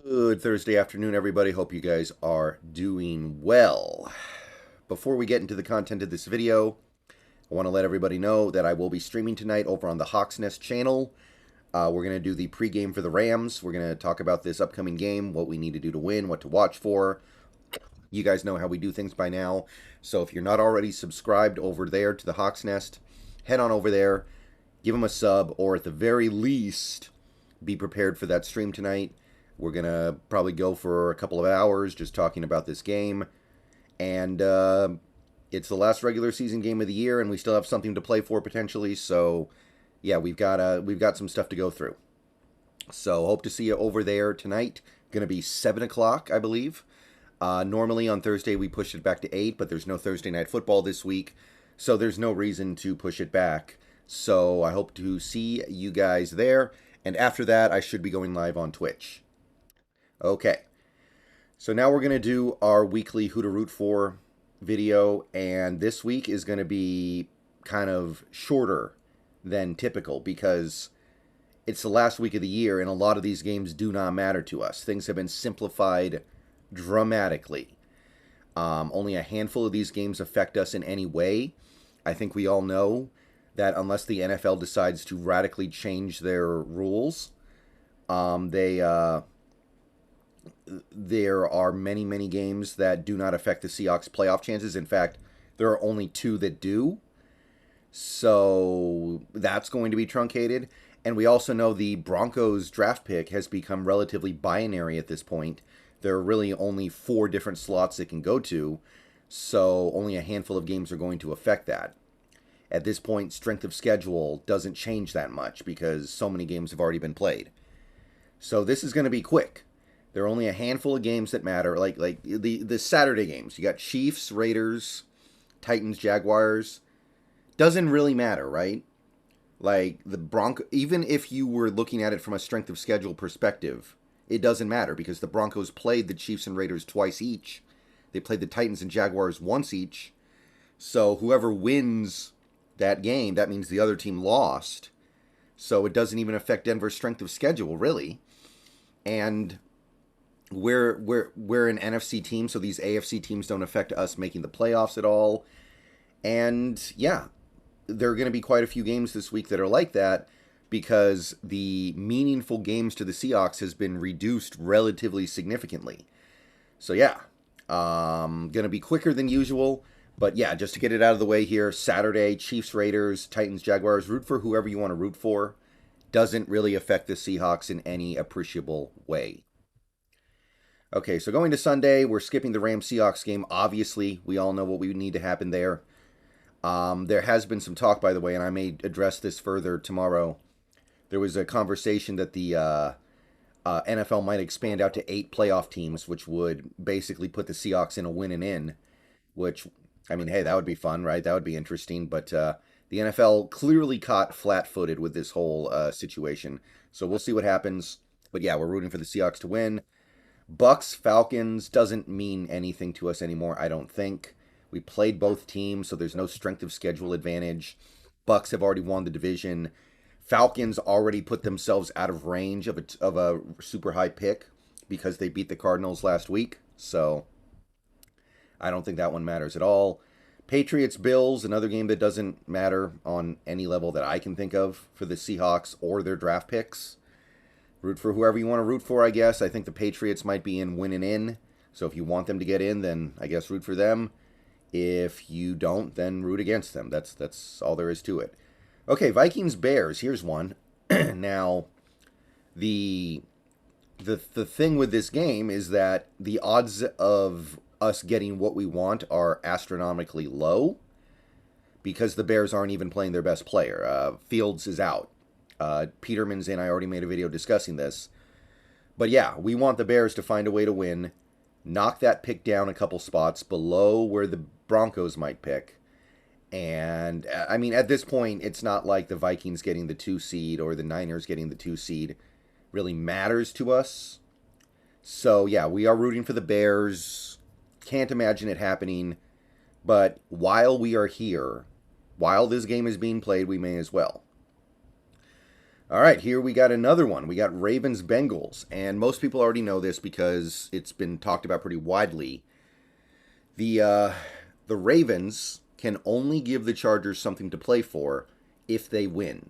Good Thursday afternoon, everybody. Hope you guys are doing well. Before we get into the content of this video, I want to let everybody know that I will be streaming tonight over on the Hawks Nest channel. We're going to do the pregame for the Rams. We're going to talk about this upcoming game, what we need to do to win, what to watch for. You guys know how we do things by now. So if you're not already subscribed over there to the Hawks Nest, head on over there, give them a sub, or at the very least, be prepared for that stream tonight. We're going to probably go for a couple of hours just talking about this game. And it's the last regular season game of the year, and we still have something to play for potentially. So, yeah, we've got some stuff to go through. So, hope to see you over there tonight. Going to be 7 o'clock, I believe. Normally on Thursday we push it back to 8, but there's no Thursday night football this week. So, there's no reason to push it back. So, I hope to see you guys there. And after that, I should be going live on Twitch. Okay, so now we're going to do our weekly Who to Root For video, and this week is going to be kind of shorter than typical because it's the last week of the year, and a lot of these games do not matter to us. Things have been simplified dramatically. Only a handful of these games affect us in any way. I think we all know that unless the NFL decides to radically change their rules, there are many, many games that do not affect the Seahawks' playoff chances. In fact, there are only 2 that do. So that's going to be truncated. And we also know the Broncos draft pick has become relatively binary at this point. There are really only 4 different slots it can go to. So only a handful of games are going to affect that. At this point, strength of schedule doesn't change that much because so many games have already been played. So this is going to be quick. There are only a handful of games that matter, like the Saturday games. You got Chiefs, Raiders, Titans, Jaguars. Doesn't really matter, right? Like the Broncos, even if you were looking at it from a strength of schedule perspective, it doesn't matter because the Broncos played the Chiefs and Raiders twice each. They played the Titans and Jaguars once each. So whoever wins that game, that means the other team lost. So it doesn't even affect Denver's strength of schedule, really. And we're an NFC team, so these AFC teams don't affect us making the playoffs at all. And yeah, there are going to be quite a few games this week that are like that because the meaningful games to the Seahawks has been reduced relatively significantly. So yeah, going to be quicker than usual. But yeah, just to get it out of the way here, Saturday, Chiefs, Raiders, Titans, Jaguars, root for whoever you want to root for. Doesn't really affect the Seahawks in any appreciable way. Okay, so going to Sunday, we're skipping the Rams-Seahawks game. Obviously, we all know what we need to happen there. There has been some talk, by the way, and I may address this further tomorrow. There was a conversation that the NFL might expand out to 8 playoff teams, which would basically put the Seahawks in a win and in, which, I mean, hey, that would be fun, right? That would be interesting, but the NFL clearly caught flat-footed with this whole situation. So we'll see what happens. But yeah, we're rooting for the Seahawks to win. Bucks, Falcons doesn't mean anything to us anymore, I don't think. We played both teams, so there's no strength of schedule advantage. Bucks have already won the division. Falcons already put themselves out of range of a super high pick because they beat the Cardinals last week. So I don't think that one matters at all. Patriots, Bills, another game that doesn't matter on any level that I can think of for the Seahawks or their draft picks. Root for whoever you want to root for, I guess. I think the Patriots might be in win and in. So if you want them to get in, then I guess root for them. If you don't, then root against them. That's all there is to it. Okay, Vikings, Bears. Here's one. Now, the thing with this game is that the odds of us getting what we want are astronomically low because the Bears aren't even playing their best player. Fields is out. Peterman's in. I already made a video discussing this. But yeah, we want the Bears to find a way to win, knock that pick down a couple spots below where the Broncos might pick. And, I mean, at this point, it's not like the Vikings getting the 2 seed or the Niners getting the 2 seed really matters to us. So, yeah, we are rooting for the Bears. Can't imagine it happening. But while we are here, while this game is being played, we may as well. All right, here we got another one. We got Ravens Bengals, and most people already know this because it's been talked about pretty widely. The uh, the Ravens can only give the Chargers something to play for if they win.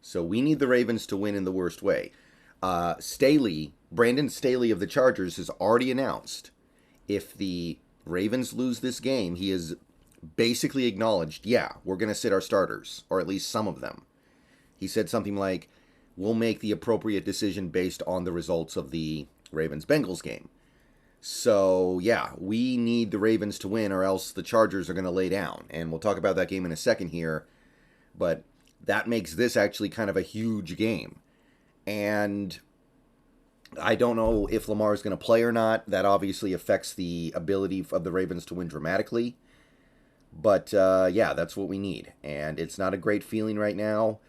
So we need the Ravens to win in the worst way. Brandon Staley of the Chargers has already announced if the Ravens lose this game, he has basically acknowledged, yeah, we're going to sit our starters, or at least some of them. He said something like, we'll make the appropriate decision based on the results of the Ravens Bengals game. So, yeah, we need the Ravens to win, or else the Chargers are going to lay down. And we'll talk about that game in a second here. But that makes this actually kind of a huge game. And I don't know if Lamar is going to play or not. That obviously affects the ability of the Ravens to win dramatically. But, yeah, that's what we need. And it's not a great feeling right now.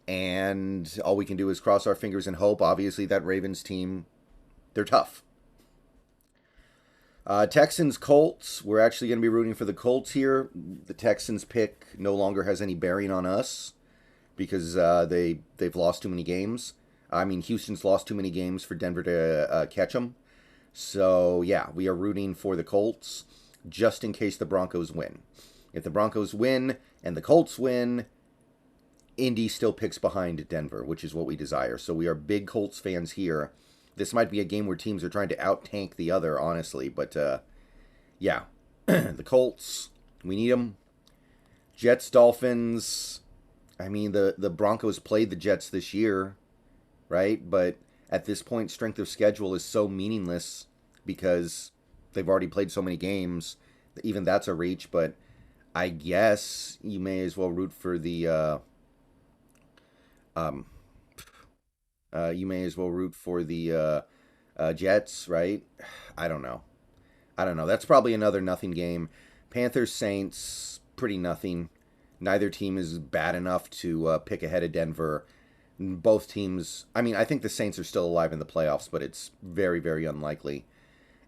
And all we can do is cross our fingers and hope. Obviously, that Ravens team, they're tough. Texans Colts. We're actually going to be rooting for the Colts here. The Texans pick no longer has any bearing on us because they've lost too many games. I mean, Houston's lost too many games for Denver to catch them. So yeah, we are rooting for the Colts just in case the Broncos win. If the Broncos win and the Colts win, Indy still picks behind Denver, which is what we desire. So we are big Colts fans here. This might be a game where teams are trying to out-tank the other, honestly. But, yeah. The Colts, we need them. Jets, Dolphins. I mean, the Broncos played the Jets this year, right? But at this point, strength of schedule is so meaningless because they've already played so many games. Even that's a reach, but I guess you may as well root for the... you may as well root for the Jets, right? I don't know. That's probably another nothing game. Panthers, Saints, pretty nothing. Neither team is bad enough to pick ahead of Denver. Both teams, I mean, I think the Saints are still alive in the playoffs, but it's very, very unlikely.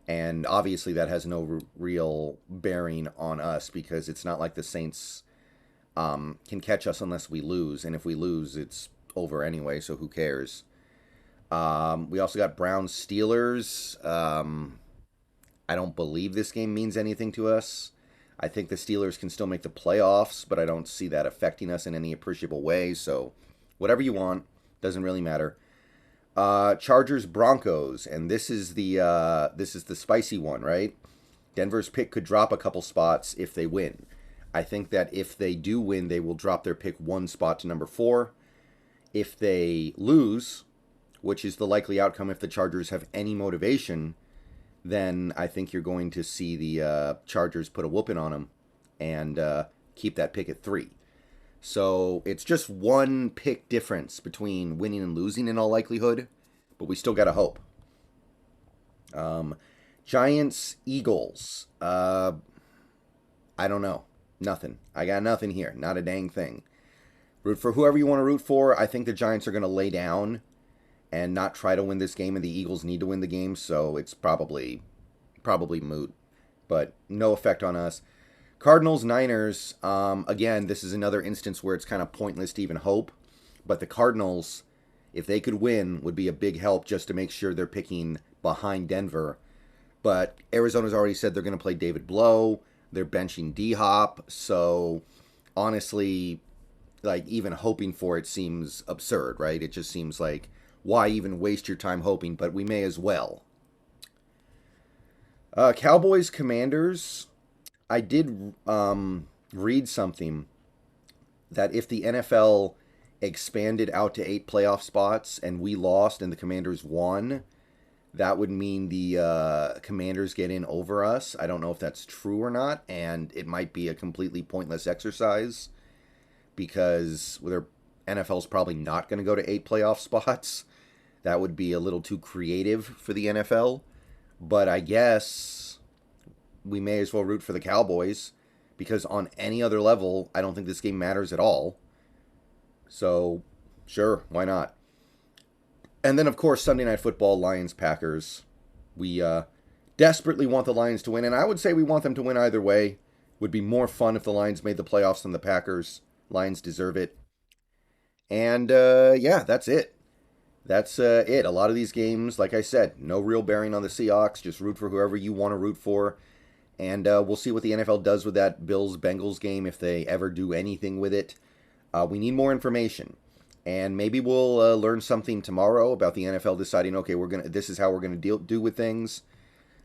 And obviously that has no real bearing on us because it's not like the Saints can catch us unless we lose. And if we lose, it's over anyway, so who cares? We also got Browns Steelers. I don't believe this game means anything to us. I think the Steelers can still make the playoffs, but I don't see that affecting us in any appreciable way. So whatever you want, doesn't really matter. Chargers Broncos, and this is the spicy one, right? Denver's pick could drop a couple spots if they win. I think that if they do win, they will drop their pick one spot to number 4. If they lose, which is the likely outcome if the Chargers have any motivation, then I think you're going to see the Chargers put a whooping on them and keep that pick at 3. So it's just one pick difference between winning and losing in all likelihood, but we still got to hope. Giants, Eagles. I don't know. Nothing. I got nothing here. Not a dang thing. Root for whoever you want to root for. I think the Giants are going to lay down and not try to win this game, and the Eagles need to win the game, so it's probably moot. But no effect on us. Cardinals, Niners. Again, this is another instance where it's kind of pointless to even hope. But the Cardinals, if they could win, would be a big help just to make sure they're picking behind Denver. But Arizona's already said they're going to play David Blow. They're benching D-Hop. So, honestly, like, even hoping for it seems absurd, right? It just seems like, why even waste your time hoping? But we may as well. Cowboys, Commanders. I did read something that if the NFL expanded out to 8 playoff spots and we lost and the Commanders won, that would mean the Commanders get in over us. I don't know if that's true or not, and it might be a completely pointless exercise because their NFL's probably not going to go to 8 playoff spots. That would be a little too creative for the NFL. But I guess we may as well root for the Cowboys because on any other level, I don't think this game matters at all. So, sure, why not? And then, of course, Sunday Night Football, Lions-Packers. We desperately want the Lions to win, and I would say we want them to win either way. Would be more fun if the Lions made the playoffs than the Packers. Lions deserve it. And yeah, that's it. That's it. A lot of these games, like I said, no real bearing on the Seahawks. Just root for whoever you want to root for. And we'll see what the NFL does with that Bills-Bengals game, if they ever do anything with it. We need more information. And maybe we'll learn something tomorrow about the NFL deciding, okay, this is how we're gonna do with things.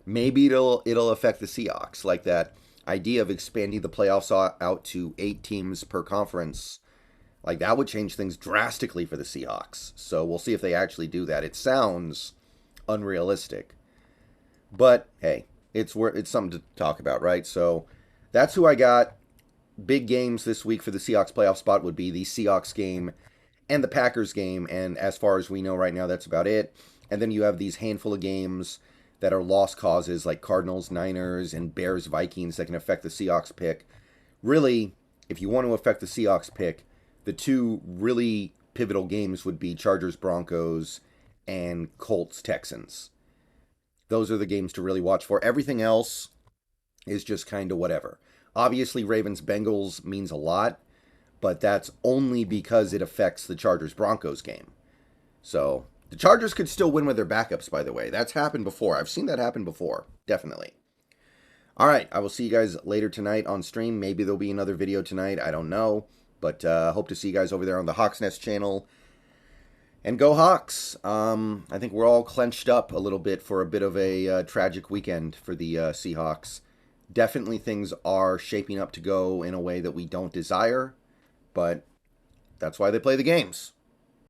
Maybe it'll affect the Seahawks, like that idea of expanding the playoffs out to 8 teams per conference. Like, that would change things drastically for the Seahawks. So we'll see if they actually do that. It sounds unrealistic, but hey, it's something to talk about, right? So that's who I got. Big games this week for the Seahawks playoff spot would be the Seahawks game and the Packers game, and as far as we know right now, that's about it. And then you have these handful of games that are lost causes, like Cardinals, Niners, and Bears, Vikings, that can affect the Seahawks pick. Really, if you want to affect the Seahawks pick, the two really pivotal games would be Chargers, Broncos, and Colts, Texans. Those are the games to really watch for. Everything else is just kind of whatever. Obviously, Ravens, Bengals means a lot, but that's only because it affects the Chargers-Broncos game. So the Chargers could still win with their backups, by the way. That's happened before. I've seen that happen before, definitely. All right, I will see you guys later tonight on stream. Maybe there'll be another video tonight. I don't know. But hope to see you guys over there on the Hawks Nest channel. And go Hawks! I think we're all clenched up a little bit for a bit of a tragic weekend for the Seahawks. Definitely things are shaping up to go in a way that we don't desire. But that's why they play the games.